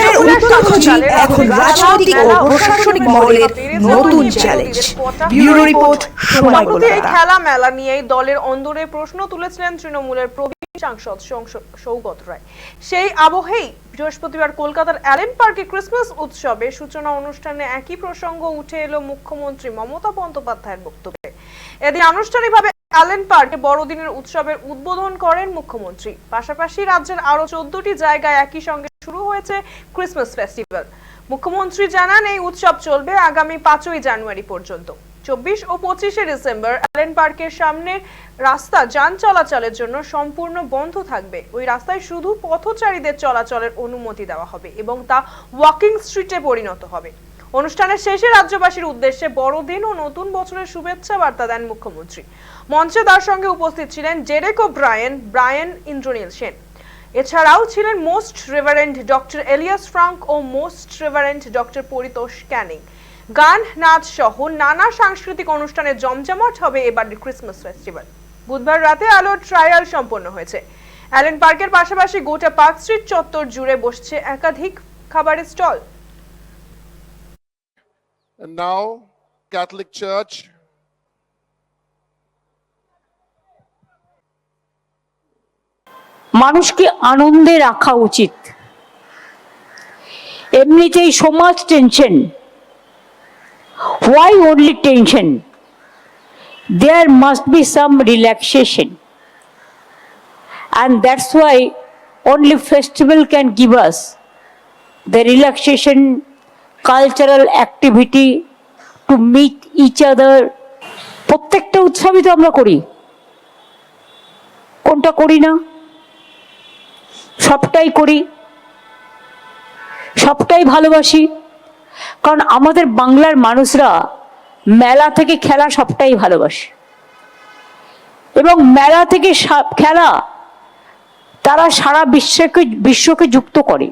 দেশের উত্তরসূচি এখন রাজনৈতিক ও প্রশাসনিক মহলের নতুন চ্যালেঞ্জ। ব্যুরো রিপোর্ট, সময় কলকাতা। এই খেলা মেলা নিয়ে দলের অন্দরে প্রশ্ন তুলেছিলেন তৃণমূলের প্রবীণ সাংসদ সৌগত রায়। সেই আবহেই বৃহস্পতিবার কলকাতার অ্যালেন পার্কে ক্রিসমাস উৎসবের সূচনা অনুষ্ঠানে একই প্রসঙ্গ উঠে এলো মুখ্যমন্ত্রী মমতা বন্দ্যোপাধ্যায়ের বক্তব্যে। এদিন আনুষ্ঠানিকভাবে অ্যালেন পার্কে বড়দিনের উৎসবের উদ্বোধন করেন মুখ্যমন্ত্রী। পাশাপাশি রাজ্যের আরো 14টি জায়গায় একই সঙ্গে শুরু হয়েছে ক্রিসমাস ফেস্টিভ্যাল। মুখ্যমন্ত্রী জানান এই উৎসব চলবে আগামী 5ই জানুয়ারি পর্যন্ত। 24 ও 25শে ডিসেম্বর অ্যালেন পার্কের সামনে রাস্তা যান চলাচলের জন্য সম্পূর্ণ বন্ধ থাকবে। ওই রাস্তায় শুধু পথচারীদের চলাচলের অনুমতি দেওয়া হবে এবং তা ওয়াকিং স্ট্রিটে পরিণত হবে। অনুষ্ঠানের শেষে রাজ্যবাসীর উদ্দেশ্যে বড়দিন ও নতুন বছরের শুভেচ্ছা বার্তা দেন মুখ্যমন্ত্রী। মঞ্চে তার সঙ্গে উপস্থিত ছিলেন ডেরেক ব্রায়ান, ইন্দ্রনীল সেন। এছাড়াও ছিলেন most reverend doctor Elias Frank ও most reverend doctor Paritosh Canning. গান, নাচ সহ নানা সাংস্কৃতিক অনুষ্ঠানে জমজমাট হবে এবারের ক্রিসমাস ফেস্টিভ্যাল। বুধবার রাতে আলোর ট্রায়াল সম্পন্ন হয়েছে। অ্যালেন পার্কের পাশাপাশি গোটা পার্ক স্ট্রিট চত্বর জুড়ে বসছে একাধিক খাবারের stall. And now, Catholic Church. মানুষকে আনন্দে রাখা উচিত। এমনিতেই so much tension. Why only tension? There must be some relaxation. And that's why only festival can give us the relaxation, cultural activity to meet each other. প্রত্যেকটা উৎসবই তো আমরা করি, কোনটা করি না? সবটাই করি, সবটাই ভালোবাসি। কারণ আমাদের বাংলার মানুষরা মেলা থেকে খেলা সবটাই ভালোবাসে এবং মেলা থেকে খেলা তারা সারা বিশ্বকে যুক্ত করে।